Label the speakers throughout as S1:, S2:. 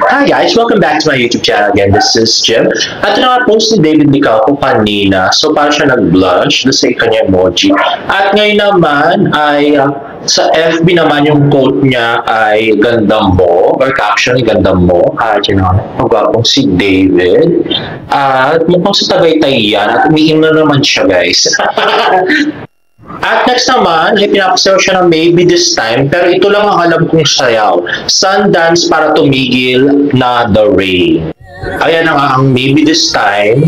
S1: Hi guys, welcome back to my YouTube channel again. This is Jim. At naka-post ni David Licao kanina. So parang siya nag-blush doon sa kanya emoji. At ngayon naman ay sa FB naman yung quote niya ay ganda mo or caption ganda mo. Yun know, magwapong si David. At mukhang sa Tagaytay yan. At umiim na naman siya guys. At next naman, ay pinapasayaw siya ng Maybe This Time, pero ito lang ang alam kong sayaw. Sundance para tumigil na The Rain. Ayan ang Maybe This Time.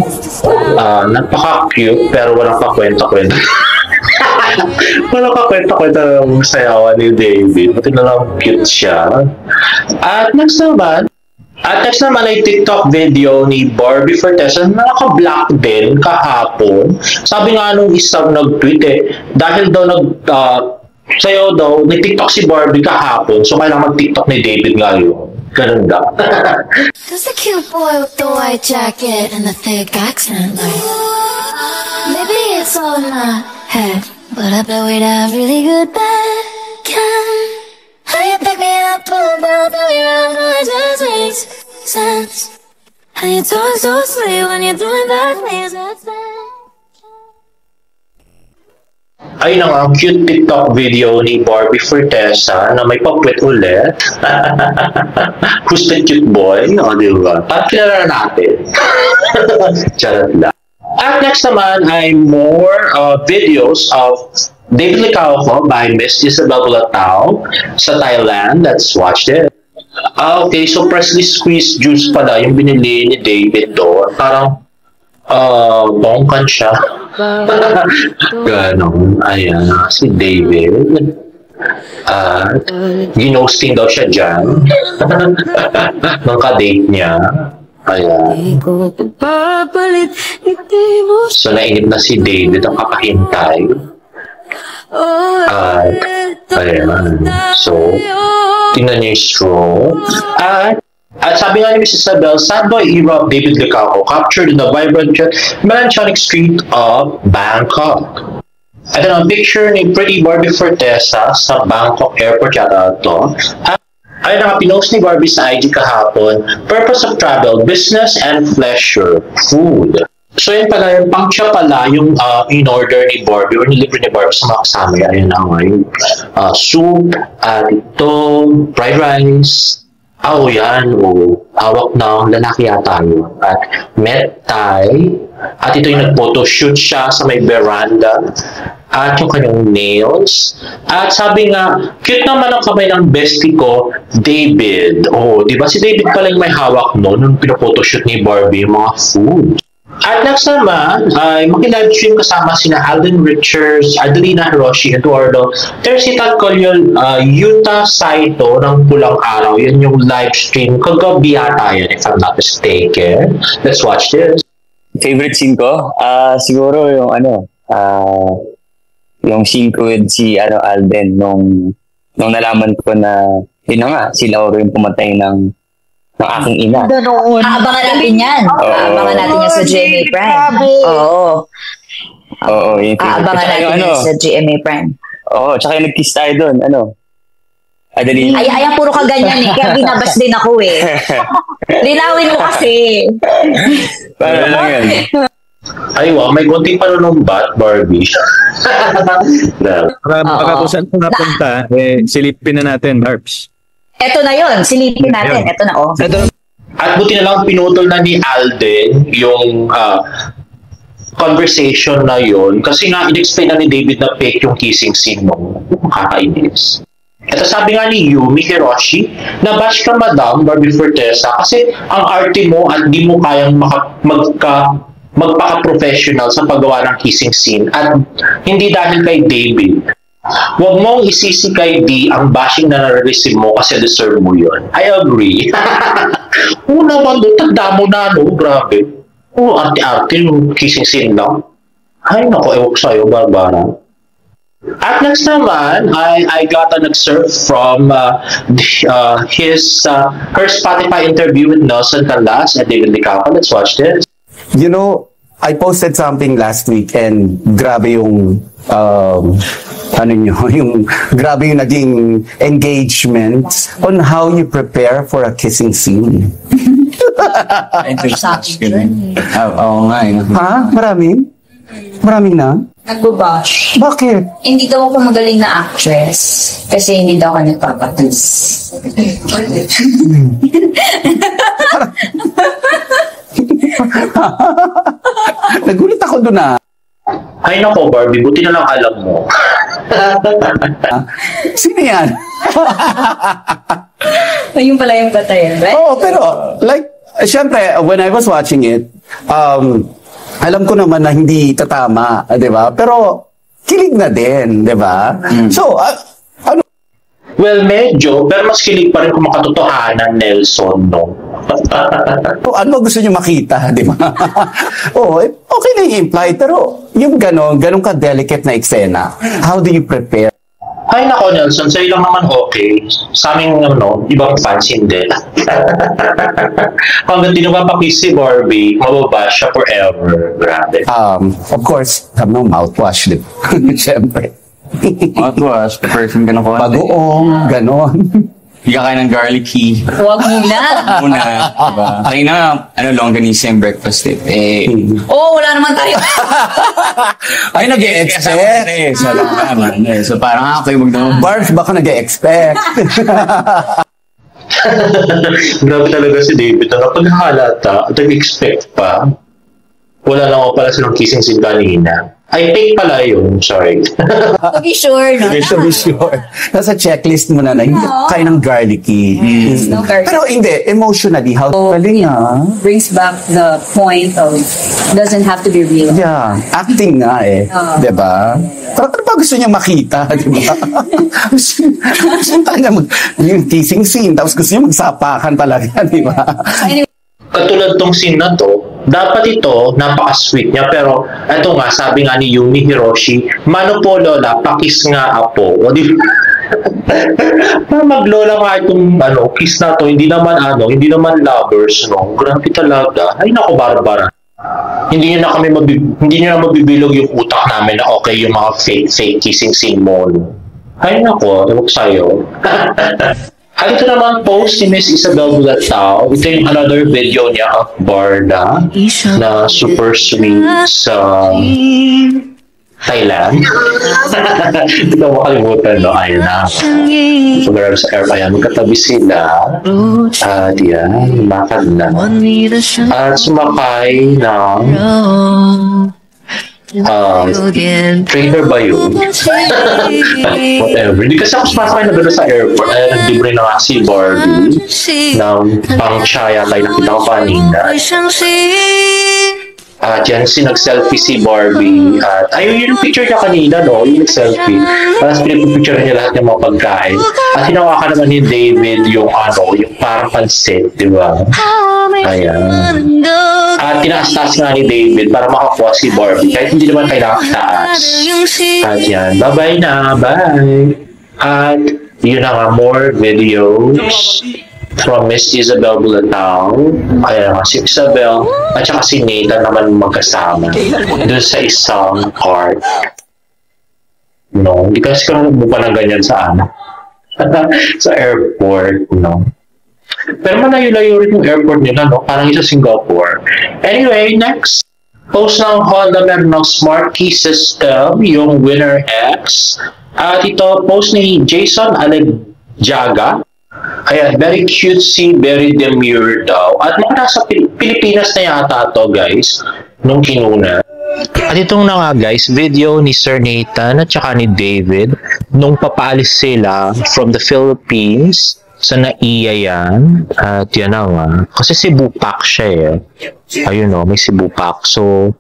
S1: Napaka-cute, pero walang kakwenta-kwenta. Walang kakwenta-kwenta ng sayawan ni David. Buti na lang cute siya. At next naman ay TikTok video ni Barbie Fortesa na naka-block din kahapon. Sabi nga nung isang nag-tweet dahil daw sayo daw, nag-TikTok si Barbie kahapon, so kailangan mag-TikTok ni David ngayon. Ganun daw.
S2: There's a cute boy with the white jacket and the thick accent. Like, maybe it's all in my head, but I bet we'd have really good backhand. How you pick me up, pull down, throw me around, it just makes sense. How you talk so sweet when you're doing bad things, that's that.
S1: Ayun ang cute TikTok video ni Barbie Fortesa na may pag-tweet ulit. Who's the cute boy? O, diba? At kilala natin. Charot lang. At next naman ay more videos of David Licao by Miss Isabel Bulatao sa Thailand. Let's watch it. Okay, so freshly squeezed juice pala yung binili ni David doon. Parang bongkan siya. Ganon. Ayan, si David. Ginosting daw siya dyan. Nung ka-date niya. Ayan. So, nainip na si David ang kakahintay. Ayan. So, tingnan niyo yung straw. At sabi nga ni Miss Isabel, sad boy era of David Licao captured in the vibrant melancholic street of Bangkok. At ang picture ni Pretty Barbie Fortesa sa Bangkok Airport yata ito. Ay nakapinost ni Barbie sa IG kahapon, purpose of travel, business and pleasure, food. So yun pala, yung pangcha pala yung in-order ni Barbie or nilibre ni Barbie sa mga kasama. Ayun na nga yung soup, at ito, fried rice. Yan. Hawak na lalaki yata yun. At met Thai. At ito yung nag-photoshoot siya sa may veranda. At yung kanyang nails. At sabi nga, cute naman ang kamay ng bestie ko, David. Di ba si David pala yung may hawak no nung pinophotoshoot ni Barbie yung mga food. At next naman, ay maki-livestream kasama sina Alden Richards, Adelina Hiroshi, Eduardo Tercita Colyol, Yuta Saito ng Pulang Araw. Yan yung livestream. Kagabi yata yan, if I'm not mistaken. Let's watch this.
S3: Favorite scene ko? Siguro yung yung scene ko with si Alden nung nalaman ko na yun na nga, si Lauro yung pumatay ng aking ina.
S4: Aabangan natin yan. Aabangan natin yan sa GMA Prime. Oo. Aabangan natin yan sa GMA Prime.
S3: Oo, tsaka yung nag-kiss tayo doon. Adeline.
S4: Ay, puro ka ganyan kaya binabas din ako Linawin mo kasi.
S3: Paano lang yan?
S1: Ay, wow, may konting panunumbat, Barbie.
S5: Baka kung saan po napunta, silipin na natin, Barbs.
S4: Eto na yun, silipin natin. Eto na,
S1: At buti na lang pinutol na ni Alden yung conversation na yun. Kasi nga, in-explain na ni David na fake yung kissing scene mo. Makakainis. Ito sabi nga ni Yumi Hiroshi, nabash ka Madam Barbie Fortesa kasi ang arte mo at di mo kayang magpaka-professional sa paggawa ng kissing scene at hindi dahil kay David. Huwag mong isisi kay D ang bashing na nare-receive mo kasi deserve mo yun. I agree. Naman doon, tanda mo na, grabe. Arte-arte yung kissing scene lang. Ay, naku, ewan ko sa'yo, Barbara. At next naman, I got an excerpt from her Spotify interview with Nelson Canlas and David Licao. Let's watch this.
S6: You know, I posted something last week and grabe yung grabe yung naging engagement on how you prepare for a kissing scene.
S3: Oo nga eh.
S6: Ha? Marami? Marami na?
S4: Nagbabash.
S6: Bakit?
S4: Hindi daw ako magaling na actress kasi hindi daw ako nagpapatis.
S6: Nagulat ako doon na.
S1: Ay nako, Barbie, buti na lang alam mo.
S6: Sino yan?
S4: Ayun pala yung batayan, right?
S6: Oo, pero like, syempre, when I was watching it, alam ko naman na hindi tatama, di ba? Pero kilig na din, di ba? So, ano?
S1: Well, medyo, pero mas kilig pa rin kung makatotohanan, Nelson, no?
S6: Ano gusto nyo makita, di ba? Oo, okay na yung imply, pero yung ganon ka-delicate na eksena, how do you prepare?
S1: Ay nako, Nelson, sa'yo lang naman okay. Sa aming ibang fans hindi. Hanggang di napapakiss si Barbie, mababa siya forever. Grabe.
S6: Of course, mouthwash, di ba? Siyempre.
S3: Mouthwash, person ka na ko.
S6: Bagoong, ganon.
S3: Hindi ka kaya ng garlicky.
S4: Huwag muna.
S3: Muna, diba? Akin na, longganisa yung breakfast
S4: Wala naman tayo.
S6: Ay, nag-e-expect.
S3: So parang ako yung magdamag.
S6: Barbs, baka nag-e-expect.
S1: Grabe talaga si David na napaghalata at nag-expect pa. Wala lang ako pala silang kissing scene kanina. Ay, fake pala yun. Sorry.
S4: To be sure, no?
S6: To be sure. Nasa checklist mo na hindi kaya ng garlicky.
S4: No garlic.
S6: Pero hindi, emotionally, how galing
S4: Brings back the point of doesn't have to be real.
S6: Yeah, acting nga diba? Pero ano ba gusto niya makita, diba? Gusto niya yung kissing scene, tapos gusto niya magsapakan talaga, diba?
S1: Katulad tong scene na to, dapat ito, napaka-sweet niya, pero eto nga, sabi nga ni Yumi Hiroshi, mano po lola, pakis nga apo. O di maglola nga itong kiss na to, hindi naman lovers, no? Grabe talaga. Ay nako, Barbara. Hindi niyo na mabibilog yung utak namin na okay yung mga fake kissing scene mo. No? Ay nako, ewan ko sa'yo. At ito naman post ni Miss Isabel Bulatao. Ito yung another video niya of Barda na super sweet sa Thailand. Hindi ko makalimutan, no? Ayun na. So, grabe sa air. Ayan, magkatabi sila. At yan, lumakad na. At sumakay ng trainer ba yun? Whatever. Hindi kasi ako sumasakay na gano'n sa airport. Ay, nag-libre na nga si Barbie ng pang-chaya tayo nakita ko kanina. At yan, nag-selfie si Barbie. At ayun yung picture niya kanina, no? Yung nag-selfie. Tapos pinipicture niya lahat ng mga pagkain. At hinawakan naman ni David yung yung parang pansit, di ba? Ayan. At tinaas-taas nga ni David para makakuha si Barbie. Kahit hindi naman kailangan taas. At yan. Bye-bye na. Bye. At yun na nga, more videos from Miss Isabel Bulatao. Ayan nga, si Isabel at saka si Nathan naman magkasama doon sa isang park. No, hindi kasi kung pa ng ganyan sa sa airport, no. Pero malayo-layo rin yung airport nila, no? Parang sa Singapore. Anyway, next. Post ng Honda meron ng Smart Key System, yung Winner X. At ito, post ni Jason Alegjaga. Ayan, very cutesy, very demure daw. At mga nasa Pilipinas na yata to, guys, nung kinuna. At itong na nga, guys, video ni Sir Nathan at saka ni David nung papaalis sila from the Philippines sa NAIA yan. At yan na nga. Kasi Cebu Pack siya Ayun may Cebu Pack. So,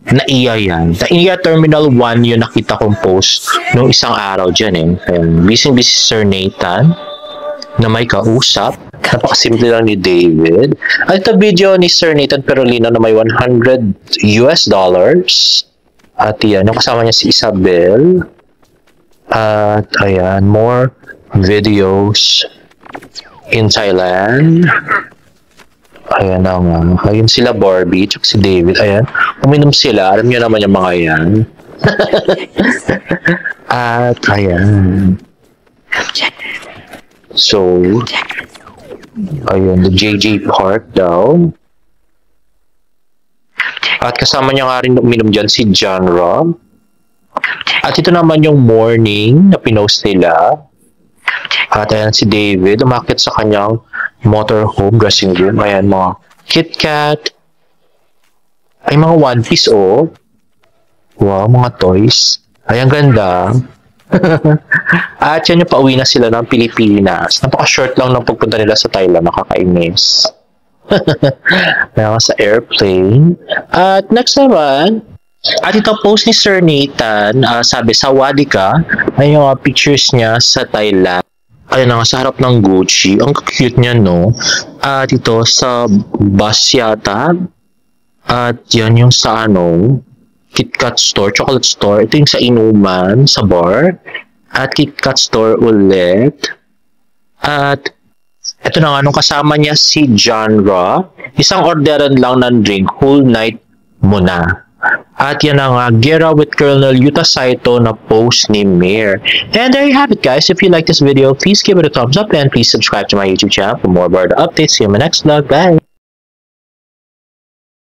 S1: NAIA yan. NAIA Terminal 1 yung nakita kong post nung isang araw dyan Ayan, busy Sir Nathan na may kausap. Napakasimple lang ni David. At ito video ni Sir Nathan Perolino na may $100. At yan, yung kasama niya si Isabel. At ayan, more videos in Thailand. Ayan na nga. Ayun sila Barbie, tsaka si David. Ayan. Uminom sila. Alam niyo naman yung mga yan. At ayan. So, ayun, the JJ Park daw. At kasama niya nga rin uminom dyan si John Rob. At ito naman yung morning na pinost nila. At ayan si David, umakit sa kanyang motorhome dressing room. Ayan, mga KitKat. Ay, mga One Piece, oh. Wow, mga toys. Ay, ang ganda. At yan yung pauwi na sila ng Pilipinas. Napaka-short lang ng pagpunta nila sa Thailand. Nakakainis. Ayan sa airplane. At next naman, at ito post ni Sir Nathan, sabi, sawadi ka. Ay yung pictures niya sa Thailand. Ayun na nga, sa harap ng Gucci. Ang cute niya, no? At ito sa bus yata. At yan yung sa KitKat store, chocolate store. Ito yung sa inuman, sa bar. At KitKat store ulit. At ito na nga, nung kasama niya si John Ra, isang orderan lang ng drink, whole night muna. At yan na nga, Gera with Colonel Yuta Saito na post ni Mir. And there you have it, guys. If you like this video, please give it a thumbs up and please subscribe to my YouTube channel for more about the updates. See you in my next vlog. Bye!